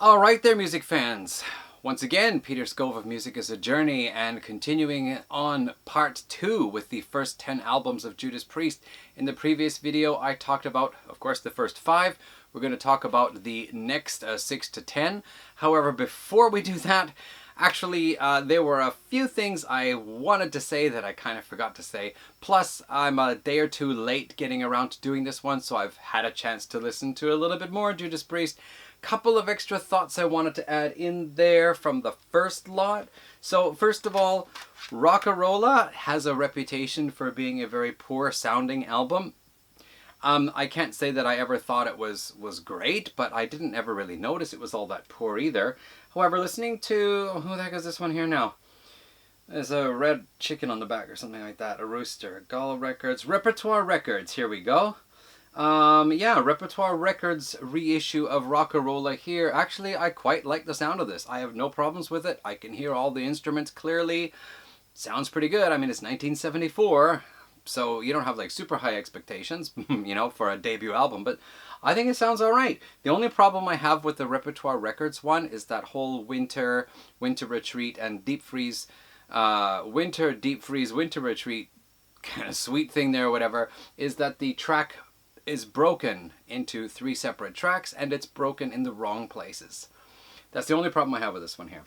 All right there, music fans. Once again, Peter Scove of Music is a Journey, and continuing on part 2 with the first 10 albums of Judas Priest. In the previous video, I talked about, of course, the first 5. We're going to talk about the next 6 to 10. However, before we do that, actually, there were a few things I wanted to say that I kind of forgot to say. Plus, I'm a day or two late getting around to doing this one, so I've had a chance to listen to a little bit more Judas Priest. Couple of extra thoughts I wanted to add in there from the first lot. So first of all, Rock-a-Rolla has a reputation for being a very poor sounding album. I can't say that I ever thought it was great, but I didn't ever really notice it was all that poor either. However, listening to, who the heck is this one here now? There's a red chicken on the back or something like that, a rooster. Gull Records, Repertoire Records, here we go. Yeah, Repertoire Records reissue of Rock-a-Rolla here. Actually, I quite like the sound of this. I have no problems with it. I can hear all the instruments clearly. Sounds pretty good. I mean, it's 1974, so you don't have like super high expectations, you know, for a debut album, but I think it sounds alright. The only problem I have with the Repertoire Records one is that whole Winter Retreat, and Deep Freeze, Winter Retreat kind of sweet thing there or whatever, is that the track is broken into 3 separate tracks, and it's broken in the wrong places. That's the only problem I have with this one here.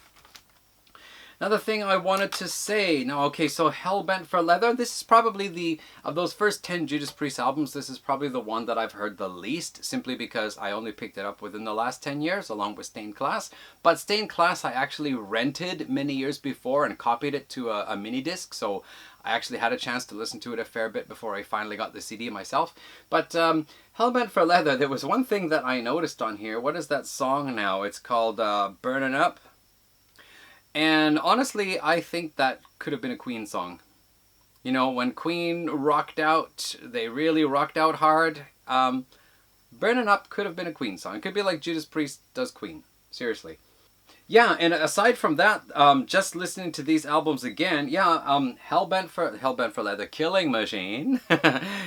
Another thing I wanted to say, now okay, so Hellbent for Leather, this is probably of those first 10 Judas Priest albums, this is probably the one that I've heard the least, simply because I only picked it up within the last 10 years, along with Stained Class. But Stained Class I actually rented many years before and copied it to a mini disc, so I actually had a chance to listen to it a fair bit before I finally got the CD myself. But Hellbent for Leather, there was one thing that I noticed on here. What is that song now? It's called Burnin' Up. And honestly, I think that could have been a Queen song. You know, when Queen rocked out, they really rocked out hard. Burnin' Up could have been a Queen song. It could be like Judas Priest does Queen. Seriously. Yeah, and aside from that, just listening to these albums again, yeah, Hellbent for Leather, Killing Machine,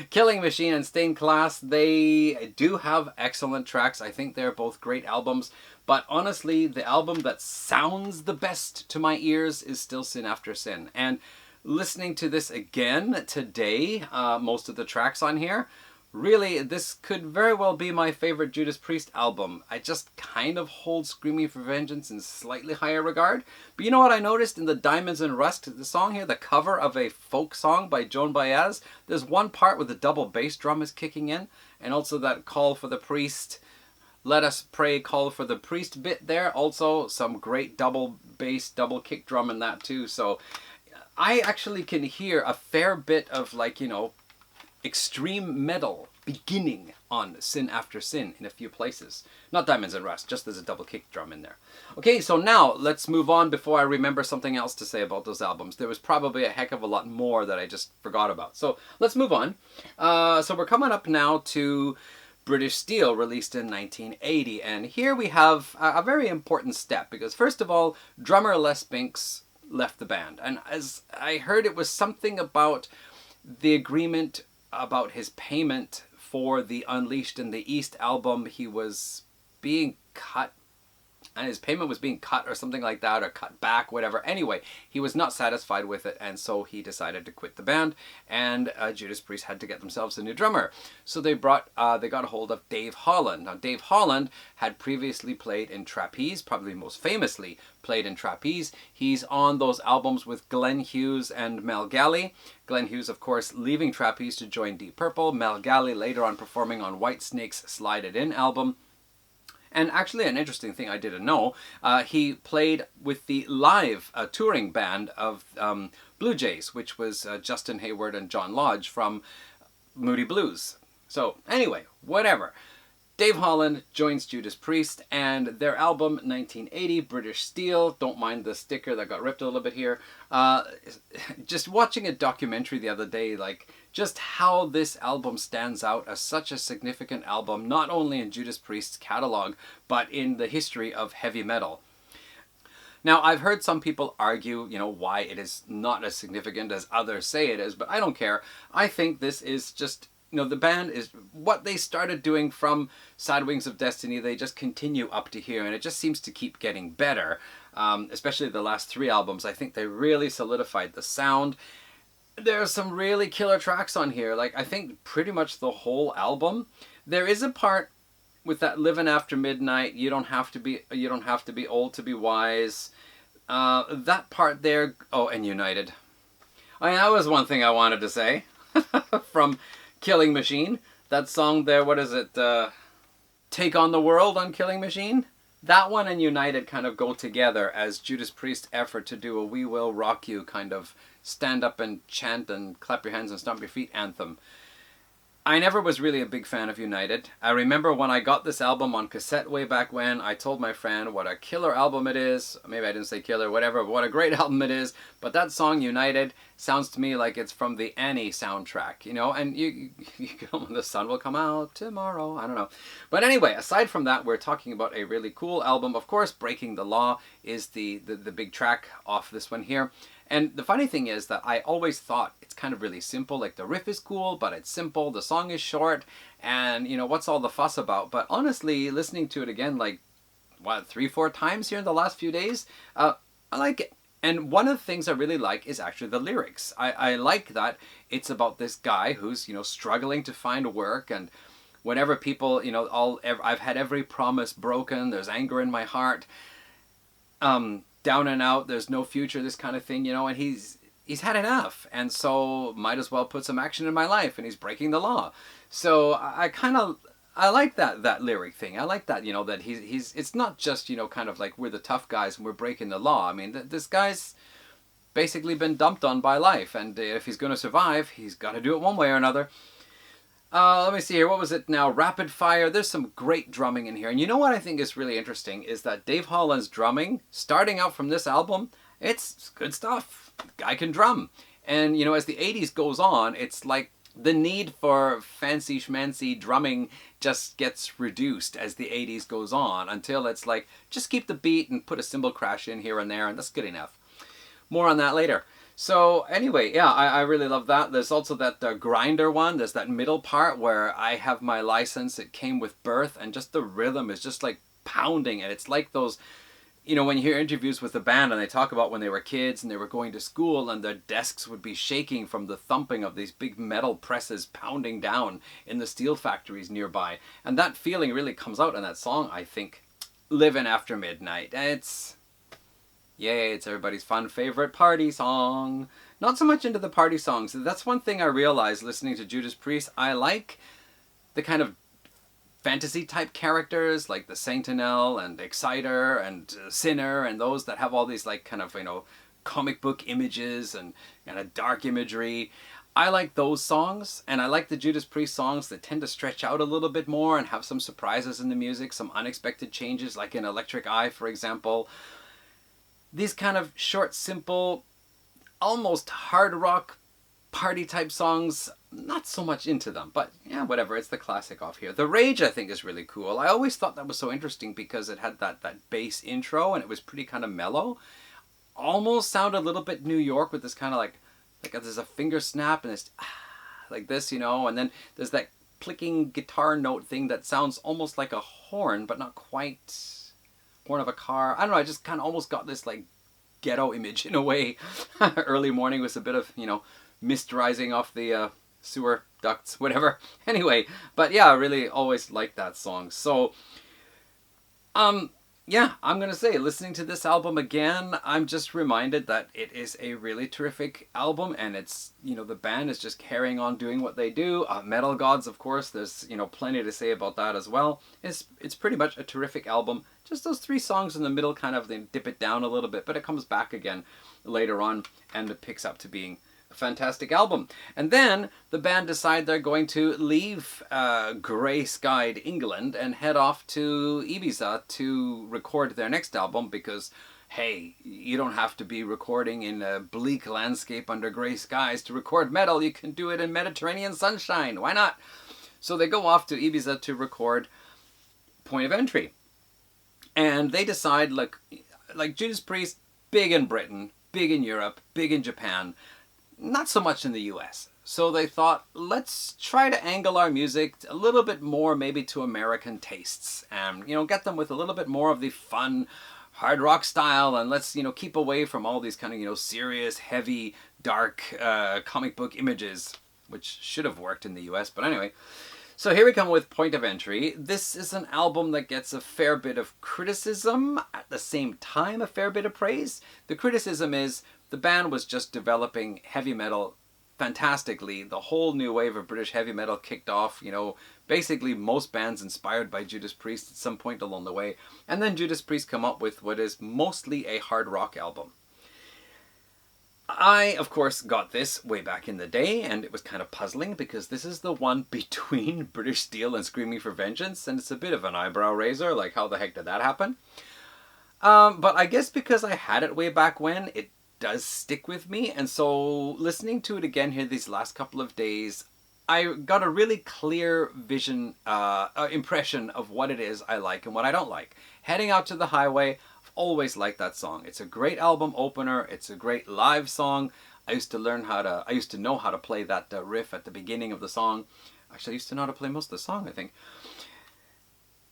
Killing Machine and Stained Class, they do have excellent tracks. I think they're both great albums. But honestly, the album that sounds the best to my ears is still Sin After Sin. And listening to this again today, most of the tracks on here, really, this could very well be my favorite Judas Priest album. I just kind of hold Screaming for Vengeance in slightly higher regard. But you know what I noticed in the Diamonds and Rust, the song here, the cover of a folk song by Joan Baez? There's one part where the double bass drum is kicking in, and also that Call for the Priest, Let Us Pray, Call for the Priest bit there. Also some great double bass, double kick drum in that too. So I actually can hear a fair bit of, like, you know, extreme metal beginning on Sin After Sin in a few places. Not Diamonds and Rust, just there's a double kick drum in there. Okay, so now let's move on before I remember something else to say about those albums. There was probably a heck of a lot more that I just forgot about. So let's move on. So we're coming up now to British Steel, released in 1980. And here we have a very important step, because first of all, drummer Les Binks left the band. And as I heard, it was something about the agreement about his payment for the Unleashed in the East album. He was being cut, and his payment was being cut or something like that, or cut back, whatever. Anyway, he was not satisfied with it, and so he decided to quit the band, and Judas Priest had to get themselves a new drummer. So they got a hold of Dave Holland. Now, Dave Holland had previously played in Trapeze, probably most famously played in Trapeze. He's on those albums with Glenn Hughes and Mel Galley. Glenn Hughes, of course, leaving Trapeze to join Deep Purple. Mel Galley later on performing on Whitesnake's Slide It In album. And actually, an interesting thing I didn't know, he played with the live touring band of Blue Jays, which was Justin Hayward and John Lodge from Moody Blues. So anyway, whatever. Dave Holland joins Judas Priest, and their album 1980, British Steel, don't mind the sticker that got ripped a little bit here. Just watching a documentary the other day, like just how this album stands out as such a significant album, not only in Judas Priest's catalog, but in the history of heavy metal. Now, I've heard some people argue, you know, why it is not as significant as others say it is, but I don't care. I think this is just the band is what they started doing from Sad Wings of Destiny. They just continue up to here, and it just seems to keep getting better. Especially the last 3 albums, I think they really solidified the sound. There's some really killer tracks on here. Like, I think pretty much the whole album. There is a part with that "Living After Midnight," you don't have to be old to be wise. That part there. Oh, and United. That was one thing I wanted to say from Killing Machine. That song there, what is it? Take on the World on Killing Machine? That one and United kind of go together as Judas Priest's effort to do a "We Will Rock You" kind of stand up and chant and clap your hands and stomp your feet anthem. I never was really a big fan of United. I remember when I got this album on cassette way back when, I told my friend what a killer album it is. Maybe I didn't say killer, whatever, but what a great album it is. But that song, United, sounds to me like it's from the Annie soundtrack, and you the sun will come out tomorrow. I don't know. But anyway, aside from that, we're talking about a really cool album. Of course, Breaking the Law is the big track off this one here. And the funny thing is that I always thought it's kind of really simple. Like, the riff is cool, but it's simple. The song is short. And, what's all the fuss about? But honestly, listening to it again, like, 3-4 times here in the last few days, I like it. And one of the things I really like is actually the lyrics. I like that it's about this guy who's, struggling to find work. And whenever people, I've had every promise broken. There's anger in my heart. Down and out, there's no future, this kind of thing, and he's had enough, and so might as well put some action in my life, and he's breaking the law. So I like that lyric thing. I like that, that he's it's not just, kind of like we're the tough guys and we're breaking the law. I mean, this guy's basically been dumped on by life, and if he's going to survive, he's got to do it one way or another. Let me see here. What was it now? Rapid Fire. There's some great drumming in here. And you know what I think is really interesting is that Dave Holland's drumming, starting out from this album, it's good stuff. Guy can drum. And, as the 80s goes on, it's like the need for fancy schmancy drumming just gets reduced as the 80s goes on until it's like, just keep the beat and put a cymbal crash in here and there, and that's good enough. More on that later. So anyway, yeah, I really love that. There's also that grinder one. There's that middle part where I have my license. It came with birth, and just the rhythm is just like pounding. And it's like those, when you hear interviews with the band and they talk about when they were kids and they were going to school and their desks would be shaking from the thumping of these big metal presses pounding down in the steel factories nearby. And that feeling really comes out in that song, I think. Living After Midnight. Yay, it's everybody's fun favorite party song. Not so much into the party songs. That's one thing I realized listening to Judas Priest. I like the kind of fantasy type characters like the Sentinel and Exciter and Sinner and those that have all these like kind of, comic book images and kind of dark imagery. I like those songs, and I like the Judas Priest songs that tend to stretch out a little bit more and have some surprises in the music, some unexpected changes, like in Electric Eye, for example. These kind of short, simple, almost hard rock party type songs, not so much into them, but yeah, whatever, it's the classic off here. The Rage, I think, is really cool. I always thought that was so interesting because it had that bass intro and it was pretty kind of mellow. Almost sounded a little bit New York with this kind of like there's a finger snap and it's like this, and then there's that clicking guitar note thing that sounds almost like a horn, but not quite. Horn of a car. I don't know, I just kind of almost got this like ghetto image in a way. Early morning was a bit of, mist rising off the sewer ducts, whatever. Anyway, but yeah, I really always liked that song. So, yeah, I'm going to say, listening to this album again, I'm just reminded that it is a really terrific album, and it's, the band is just carrying on doing what they do. Metal Gods, of course, there's, plenty to say about that as well. It's pretty much a terrific album. Just those 3 songs in the middle kind of, they dip it down a little bit, but it comes back again later on, and it picks up to being a fantastic album. And then the band decide they're going to leave grey-skied England and head off to Ibiza to record their next album because, hey, you don't have to be recording in a bleak landscape under grey skies to record metal. You can do it in Mediterranean sunshine. Why not? So they go off to Ibiza to record Point of Entry. And they decide, like Judas Priest, big in Britain, big in Europe, big in Japan, not so much in the US. So they thought, let's try to angle our music a little bit more maybe to American tastes and, get them with a little bit more of the fun hard rock style, and let's, keep away from all these kind of, serious, heavy, dark comic book images, which should have worked in the US, but anyway. So here we come with Point of Entry. This is an album that gets a fair bit of criticism, at the same time a fair bit of praise. The criticism is the band was just developing heavy metal fantastically. The whole new wave of British heavy metal kicked off, basically most bands inspired by Judas Priest at some point along the way. And then Judas Priest come up with what is mostly a hard rock album. I, of course, got this way back in the day, and it was kind of puzzling because this is the one between British Steel and Screaming for Vengeance, and it's a bit of an eyebrow raiser, like how the heck did that happen? But I guess because I had it way back when, it does stick with me, and so listening to it again here these last couple of days, I got a really clear vision, impression of what it is I like and what I don't like. Heading Out to the Highway, I've always liked that song. It's a great album opener. It's a great live song. I used to know how to play that riff at the beginning of the song. Actually, I used to know how to play most of the song, I think.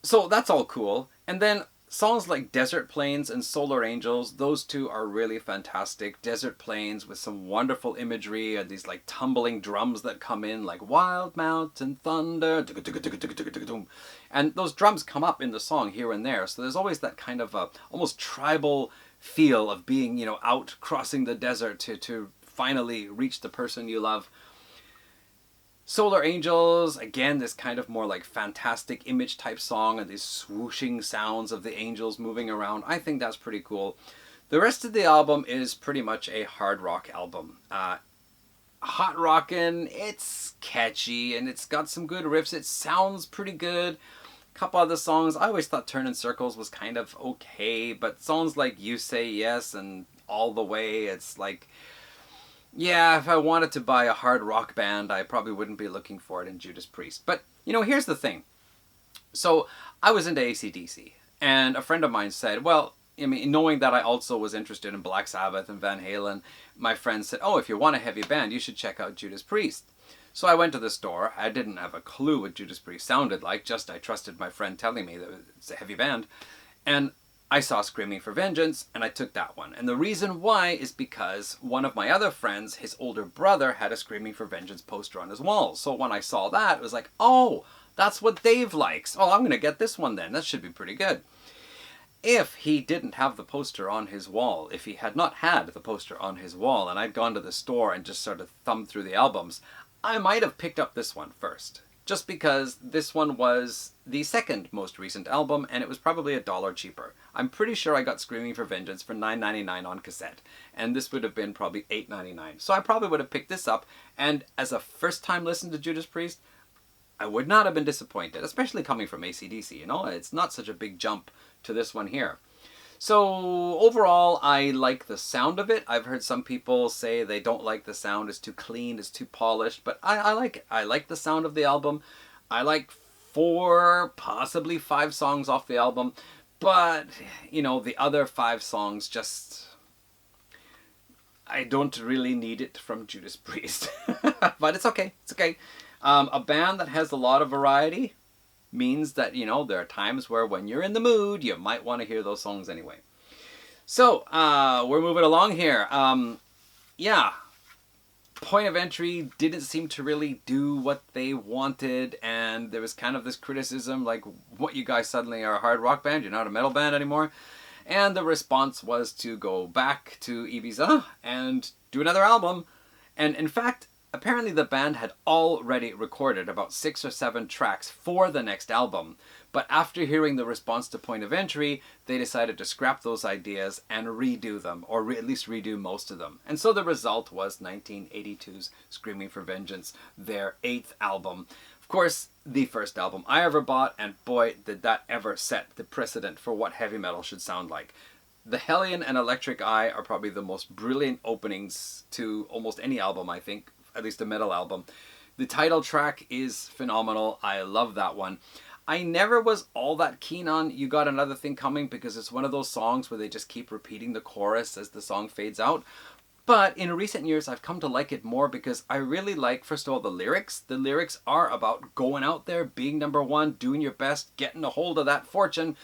So that's all cool. And then songs like Desert Plains and Solar Angels, those two are really fantastic. Desert Plains with some wonderful imagery and these like tumbling drums that come in like Wild Mountain Thunder. And those drums come up in the song here and there. So there's always that kind of almost tribal feel of being, out crossing the desert to finally reach the person you love. Solar Angels, again, this kind of more like fantastic image type song and these swooshing sounds of the angels moving around. I think that's pretty cool. The rest of the album is pretty much a hard rock album. Hot rockin', it's catchy, and it's got some good riffs. It sounds pretty good. A couple other songs, I always thought Turn in Circles was kind of okay, but songs like You Say Yes and All the Way, it's like, yeah, if I wanted to buy a hard rock band, I probably wouldn't be looking for it in Judas Priest. But, here's the thing. So, I was into AC/DC, and a friend of mine said, well, knowing that I also was interested in Black Sabbath and Van Halen, my friend said, oh, if you want a heavy band, you should check out Judas Priest. So I went to the store. I didn't have a clue what Judas Priest sounded like, just I trusted my friend telling me that it's a heavy band. And I saw Screaming for Vengeance, and I took that one. And the reason why is because one of my other friends, his older brother, had a Screaming for Vengeance poster on his wall. So when I saw that, it was like, oh, that's what Dave likes. Oh, I'm going to get this one then. That should be pretty good. If he didn't have the poster on his wall, if he had not had the poster on his wall, and I'd gone to the store and just sort of thumbed through the albums, I might have picked up this one first. Just because this one was the second most recent album, and it was probably $1 cheaper. I'm pretty sure I got Screaming for Vengeance for $9.99 on cassette, and this would have been probably $8.99. So I probably would have picked this up, and as a first-time listen to Judas Priest, I would not have been disappointed, especially coming from AC/DC, It's not such a big jump to this one here. So overall, I like the sound of it. I've heard some people say they don't like the sound. It's too clean, it's too polished, but I like it. I like the sound of the album. I like 4, possibly 5 songs off the album, but, the other 5 songs just, I don't really need it from Judas Priest. But it's okay. It's okay. A band that has a lot of variety means that, there are times where when you're in the mood, you might want to hear those songs anyway. So, we're moving along here. Yeah, Point of Entry didn't seem to really do what they wanted, and there was kind of this criticism, like, what, you guys suddenly are a hard rock band? You're not a metal band anymore? And the response was to go back to Ibiza and do another album. And in fact, apparently the band had already recorded about 6 or 7 tracks for the next album, but after hearing the response to Point of Entry, they decided to scrap those ideas and redo them, or at least redo most of them. And so the result was 1982's Screaming for Vengeance, their 8th album. Of course, the first album I ever bought, and boy, did that ever set the precedent for what heavy metal should sound like. The Hellion and Electric Eye are probably the most brilliant openings to almost any album, I think, at least a metal album. The title track is phenomenal. I love that one. I never was all that keen on You Got Another Thing Coming because it's one of those songs where they just keep repeating the chorus as the song fades out. But in recent years, I've come to like it more because I really like, first of all, the lyrics. The lyrics are about going out there, being number one, doing your best, getting a hold of that fortune.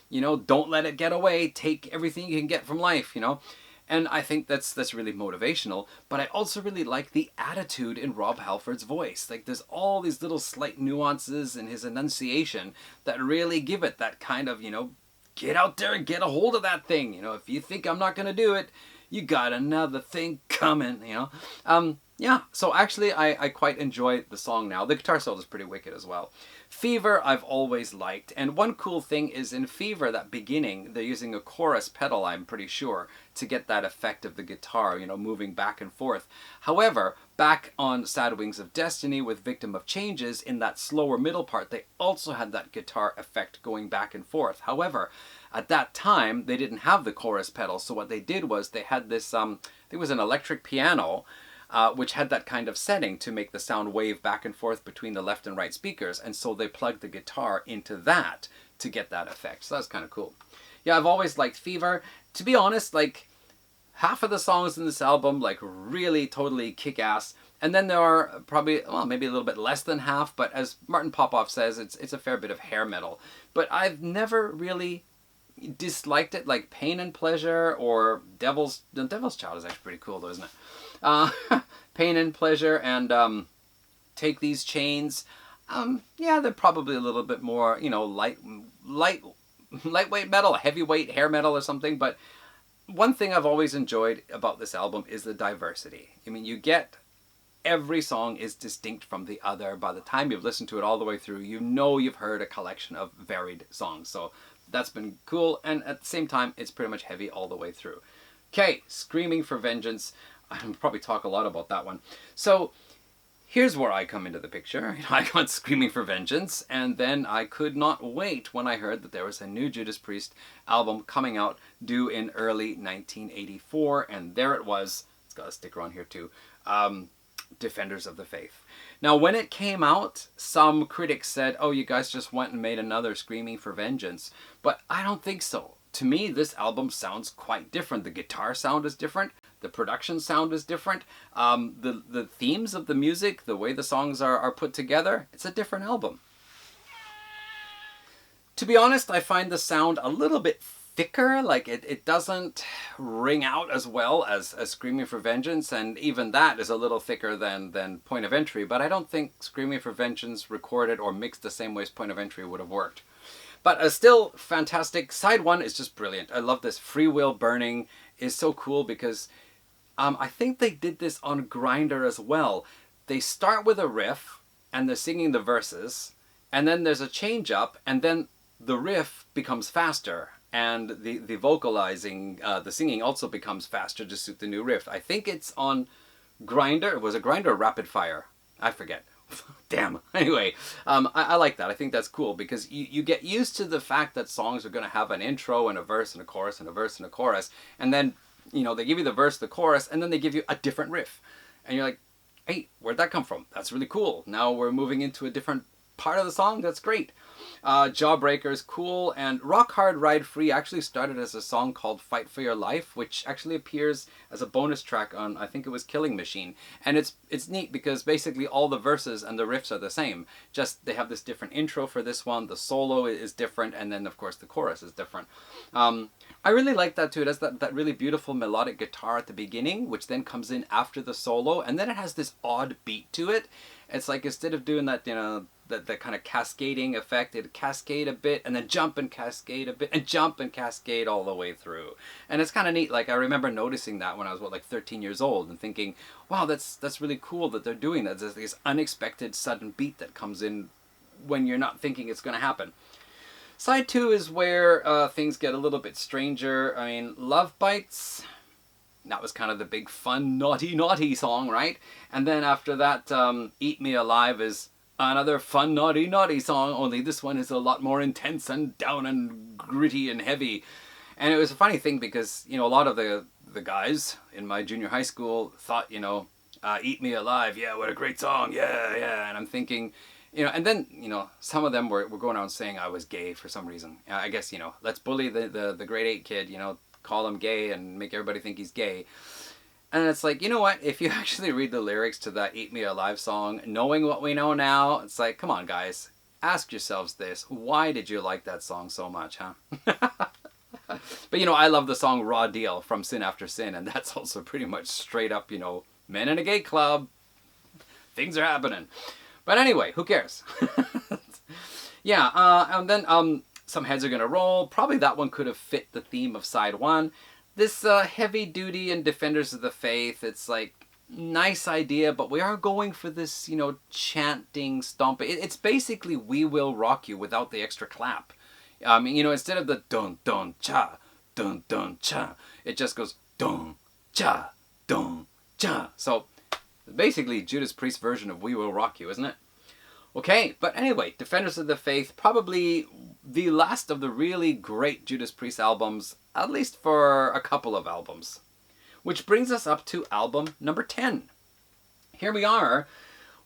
You know, don't let it get away. Take everything you can get from life, you know. And I think that's really motivational. But I also really like the attitude in Rob Halford's voice. Like, there's all these little slight nuances in his enunciation that really give it that kind of, you know, get out there and get a hold of that thing. You know, if you think I'm not going to do it, you got another thing coming, you know. Yeah, so actually I quite enjoy the song now. The guitar solo is pretty wicked as well. Fever I've always liked, and one cool thing is in Fever, that beginning, they're using a chorus pedal, I'm pretty sure, to get that effect of the guitar, you know, moving back and forth. However, back on Sad Wings of Destiny with Victim of Changes, in that slower middle part, they also had that guitar effect going back and forth. However, at that time, they didn't have the chorus pedal, so what they did was they had this, I think it was an electric piano, which had that kind of setting to make the sound wave back and forth between the left and right speakers, and so they plugged the guitar into that to get that effect. So that's kind of cool. Yeah, I've always liked Fever. To be honest, like, half of the songs in this album, like, really totally kick-ass, and then there are probably, well, maybe a little bit less than half, but as Martin Popoff says, it's a fair bit of hair metal. But I've never really disliked it, like Pain and Pleasure or Devil's Child is actually pretty cool though, isn't it? Pain and Pleasure and Take These Chains. Yeah, they're probably a little bit more, you know, lightweight metal, heavyweight hair metal or something. But one thing I've always enjoyed about this album is the diversity. I mean, you get every song is distinct from the other. By the time you've listened to it all the way through, you know you've heard a collection of varied songs. So that's been cool, and at the same time, it's pretty much heavy all the way through. Okay, Screaming for Vengeance. I'll probably talk a lot about that one. So here's where I come into the picture. I got Screaming for Vengeance, and then I could not wait when I heard that there was a new Judas Priest album coming out due in early 1984, and there it was. It's got a sticker on here too. Defenders of the Faith. Now, when it came out, some critics said, oh, you guys just went and made another Screaming for Vengeance. But I don't think so. To me, this album sounds quite different. The guitar sound is different. The production sound is different. The themes of the music, the way the songs are put together, it's a different album. To be honest, I find the sound a little bit thicker, like it doesn't ring out as well as Screaming for Vengeance, and even that is a little thicker than Point of Entry, but I don't think Screaming for Vengeance recorded or mixed the same way as Point of Entry would have worked. But still fantastic. Side 1 is just brilliant. I love this. Free Will Burning is so cool because I think they did this on Grindr as well. They start with a riff and they're singing the verses, and then there's a change up, and then the riff becomes faster. And the vocalizing, the singing also becomes faster to suit the new riff. I think it's on Grindr. Was it Grindr or Rapid Fire? I forget. Damn. Anyway, I like that. I think that's cool because you get used to the fact that songs are going to have an intro and a verse and a chorus and a verse and a chorus. And then, you know, they give you the verse, the chorus, and then they give you a different riff. And you're like, hey, where'd that come from? That's really cool. Now we're moving into a different part of the song. That's great. Jawbreaker is cool, and Rock Hard Ride Free actually started as a song called Fight for Your Life, which actually appears as a bonus track on, I think it was Killing Machine. And it's neat because basically all the verses and the riffs are the same, just they have this different intro for this one, the solo is different, and then of course the chorus is different. I really like that too. It has that really beautiful melodic guitar at the beginning, which then comes in after the solo, and then it has this odd beat to it. It's like instead of doing that, you know, that kind of cascading effect, it'd cascade a bit and then jump and cascade a bit and jump and cascade all the way through. And it's kind of neat. Like, I remember noticing that when I was, like 13 years old and thinking, wow, that's really cool that they're doing that. There's this unexpected sudden beat that comes in when you're not thinking it's going to happen. Side 2 is where things get a little bit stranger. I mean, Love Bites, that was kind of the big fun naughty song, right? And then after that, Eat Me Alive is another fun naughty song, only this one is a lot more intense and down and gritty and heavy. And it was a funny thing because, you know, a lot of the guys in my junior high school thought, you know, Eat Me Alive, yeah, what a great song, yeah. And I'm thinking, you know, and then, you know, some of them were going around saying I was gay for some reason. I guess, you know, let's bully the grade 8 kid, you know, call him gay and make everybody think he's gay. And it's like, you know what? If you actually read the lyrics to that Eat Me Alive song, knowing what we know now, it's like, come on, guys. Ask yourselves this. Why did you like that song so much, huh? But, I love the song Raw Deal from Sin After Sin, and that's also pretty much straight up, men in a gay club. Things are happening. But anyway, who cares? Yeah, and then some heads are going to roll. Probably that one could have fit the theme of side one. This heavy duty and Defenders of the Faith, it's like, nice idea, but we are going for this, chanting, stomping. It's basically We Will Rock You without the extra clap. Instead of the dun dun cha, it just goes dun cha, dun cha. So basically Judas Priest version of We Will Rock You, isn't it? Okay, but anyway, Defenders of the Faith, probably the last of the really great Judas Priest albums, at least for a couple of albums. Which brings us up to album number 10. Here we are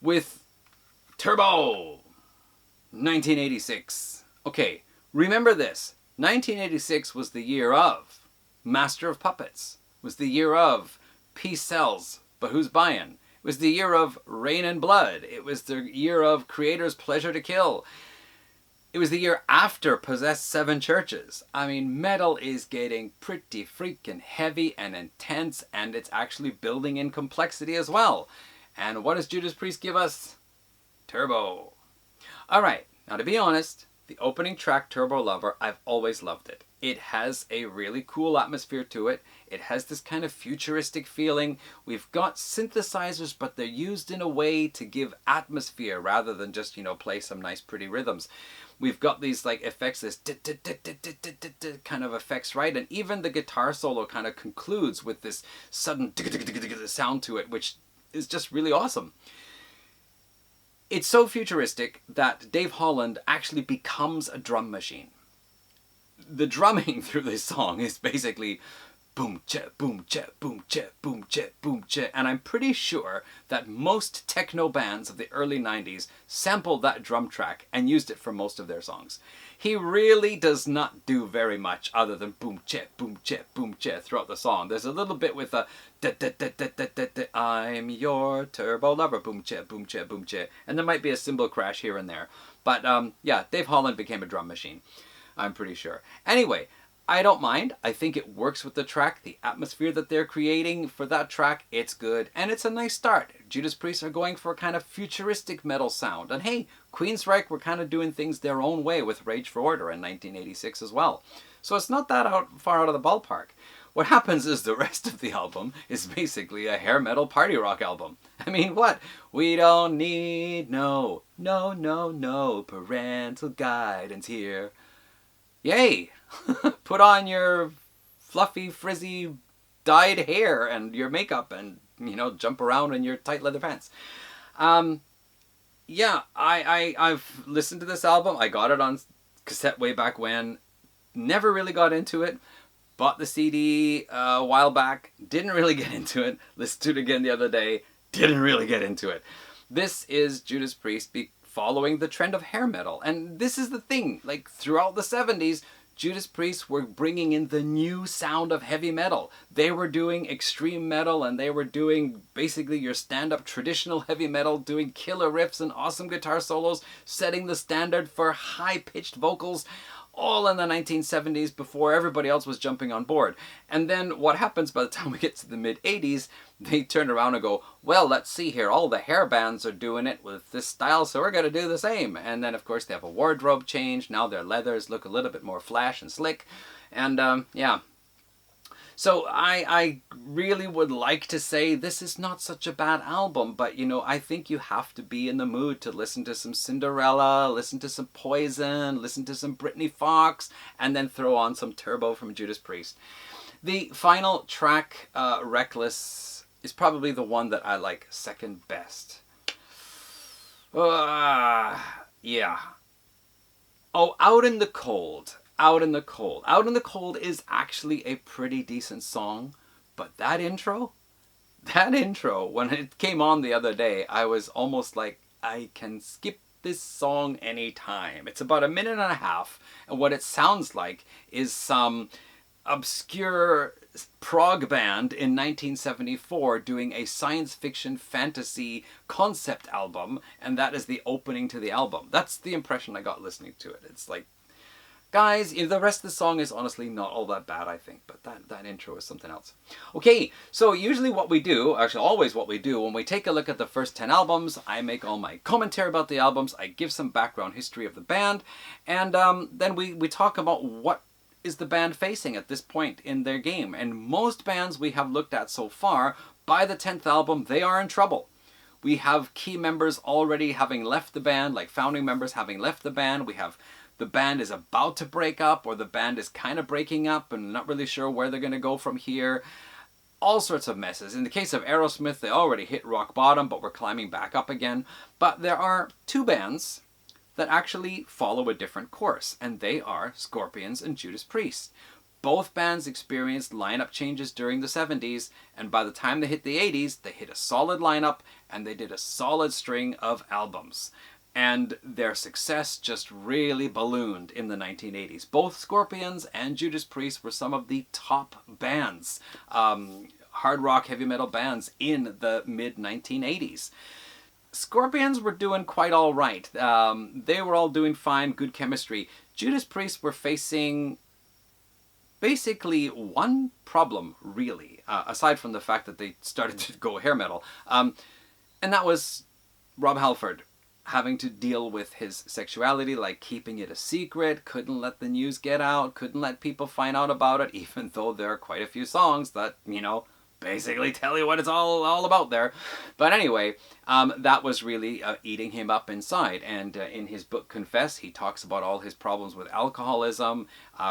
with Turbo, 1986. Okay, remember this. 1986 was the year of Master of Puppets. Was the year of Peace Sells, but who's buying? It was the year of Rain and Blood. It was the year of Creator's Pleasure to Kill. It was the year after Possessed Seven Churches. Metal is getting pretty freaking heavy and intense, and it's actually building in complexity as well. And what does Judas Priest give us? Turbo. Alright, now to be honest, the opening track, Turbo Lover, I've always loved it. It has a really cool atmosphere to it. It has this kind of futuristic feeling. We've got synthesizers, but they're used in a way to give atmosphere rather than just, play some nice pretty rhythms. We've got these like effects, this kind of effects, right? And even the guitar solo kind of concludes with this sudden sound to it, which is just really awesome. It's so futuristic that Dave Holland actually becomes a drum machine. The drumming through this song is basically boom, cha, boom, cha, boom, cha, boom, cha, boom, cha. And I'm pretty sure that most techno bands of the early 90s sampled that drum track and used it for most of their songs. He really does not do very much other than boom, cha, boom, cha, boom, cha throughout the song. There's a little bit with a I'm your turbo lover, boom, cha, boom, cha, boom, cha. And there might be a cymbal crash here and there. But yeah, Dave Holland became a drum machine. I'm pretty sure. Anyway, I don't mind. I think it works with the track. The atmosphere that they're creating for that track, it's good. And it's a nice start. Judas Priest are going for a kind of futuristic metal sound. And hey, Queensryche were kind of doing things their own way with Rage for Order in 1986 as well. So it's not that far out of the ballpark. What happens is the rest of the album is basically a hair metal party rock album. What? We don't need no parental guidance here. Yay! Put on your fluffy, frizzy, dyed hair and your makeup and, jump around in your tight leather pants. Yeah, I've listened to this album. I got it on cassette way back when. Never really got into it. Bought the CD a while back. Didn't really get into it. Listened to it again the other day. Didn't really get into it. This is Judas Priest following the trend of hair metal. And this is the thing, like throughout the 70s, Judas Priest were bringing in the new sound of heavy metal. They were doing extreme metal and they were doing basically your stand-up traditional heavy metal, doing killer riffs and awesome guitar solos, setting the standard for high-pitched vocals, all in the 1970s before everybody else was jumping on board. And then what happens by the time we get to the mid-80s, they turn around and go, well, let's see here, all the hair bands are doing it with this style, so we're going to do the same. And then, of course, they have a wardrobe change. Now their leathers look a little bit more flash and slick. And, yeah. So I really would like to say this is not such a bad album, but, I think you have to be in the mood to listen to some Cinderella, listen to some Poison, listen to some Britney Fox, and then throw on some Turbo from Judas Priest. The final track, Reckless, is probably the one that I like second best. Yeah. Oh, Out in the Cold. Out in the Cold. Out in the Cold is actually a pretty decent song, but that intro, when it came on the other day, I was almost like, I can skip this song anytime. It's about 1.5 minutes, and what it sounds like is some obscure prog band in 1974 doing a science fiction fantasy concept album, and that is the opening to the album. That's the impression I got listening to it. It's like, guys, the rest of the song is honestly not all that bad, I think, but that intro is something else. Okay, so usually what we do, actually always what we do, when we take a look at the first 10 albums, I make all my commentary about the albums, I give some background history of the band, and then we talk about what is the band facing at this point in their game. And most bands we have looked at so far, by the 10th album, they are in trouble. We have key members already having left the band, like founding members having left the band. We have the band is about to break up, or the band is kind of breaking up and not really sure where they're going to go from here. All sorts of messes. In the case of Aerosmith, they already hit rock bottom, but we're climbing back up again. But there are two bands that actually follow a different course, and they are Scorpions and Judas Priest. Both bands experienced lineup changes during the 70s, and by the time they hit the 80s, they hit a solid lineup, and they did a solid string of albums. And their success just really ballooned in the 1980s. Both Scorpions and Judas Priest were some of the top bands, hard rock, heavy metal bands in the mid-1980s. Scorpions were doing quite all right. They were all doing fine, good chemistry. Judas Priest were facing basically one problem, really, aside from the fact that they started to go hair metal. And that was Rob Halford having to deal with his sexuality, like keeping it a secret, couldn't let the news get out, couldn't let people find out about it, even though there are quite a few songs that, basically tell you what it's all about there. But anyway, that was really eating him up inside. And in his book Confess, he talks about all his problems with alcoholism,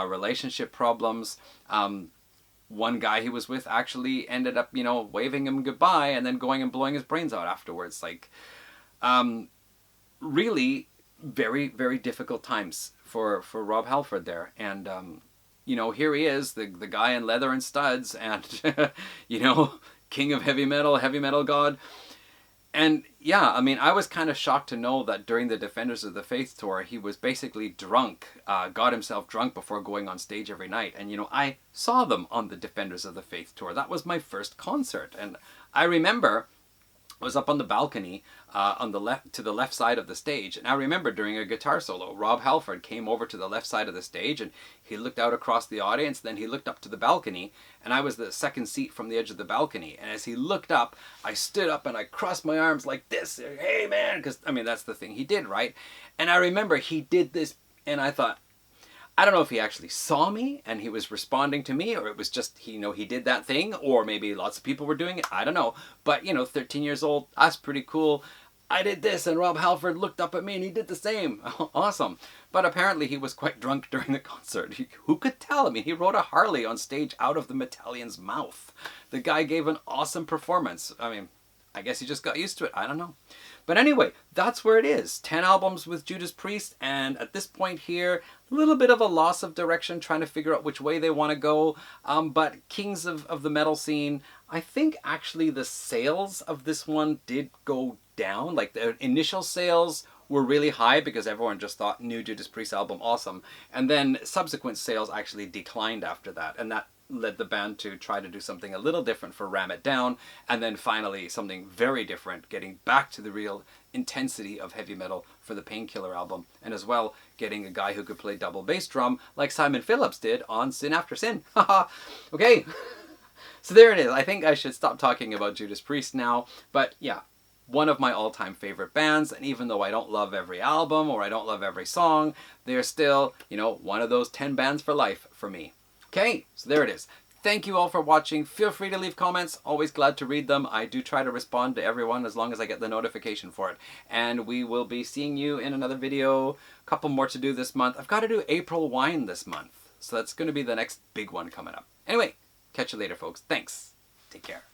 relationship problems. One guy he was with actually ended up, waving him goodbye and then going and blowing his brains out afterwards. Like, really very, very difficult times for Rob Halford there. And here he is, the guy in leather and studs, and, king of heavy metal god. And yeah, I was kind of shocked to know that during the Defenders of the Faith tour, he was basically drunk, got himself drunk before going on stage every night. And, I saw them on the Defenders of the Faith tour. That was my first concert. And I remember I was up on the balcony to the left side of the stage, and I remember during a guitar solo, Rob Halford came over to the left side of the stage, and he looked out across the audience, then he looked up to the balcony, and I was the second seat from the edge of the balcony, and as he looked up, I stood up and I crossed my arms like this, hey man, because that's the thing he did, right? And I remember he did this, and I thought, I don't know if he actually saw me and he was responding to me, or it was just, he did that thing, or maybe lots of people were doing it. I don't know. But, 13 years old, that's pretty cool. I did this and Rob Halford looked up at me and he did the same. Awesome. But apparently he was quite drunk during the concert. Who could tell? He rode a Harley on stage out of the Metallion's mouth. The guy gave an awesome performance. I guess he just got used to it. I don't know. But anyway, that's where it is. 10 albums with Judas Priest, and at this point here, a little bit of a loss of direction, trying to figure out which way they want to go. But kings of the metal scene, I think actually the sales of this one did go down. Like the initial sales were really high because everyone just thought new Judas Priest album awesome. And then subsequent sales actually declined after that. And that led the band to try to do something a little different for Ram It Down, and then finally something very different, getting back to the real intensity of heavy metal for the Painkiller album, and as well getting a guy who could play double bass drum like Simon Phillips did on Sin After Sin. Haha. Okay, so there it is. I think I should stop talking about Judas Priest now, but yeah, one of my all-time favorite bands, and even though I don't love every album or I don't love every song, they're still, one of those 10 bands for life for me. Okay, so there it is. Thank you all for watching. Feel free to leave comments. Always glad to read them. I do try to respond to everyone as long as I get the notification for it. And we will be seeing you in another video. A couple more to do this month. I've got to do April wine this month. So that's going to be the next big one coming up. Anyway, catch you later, folks. Thanks. Take care.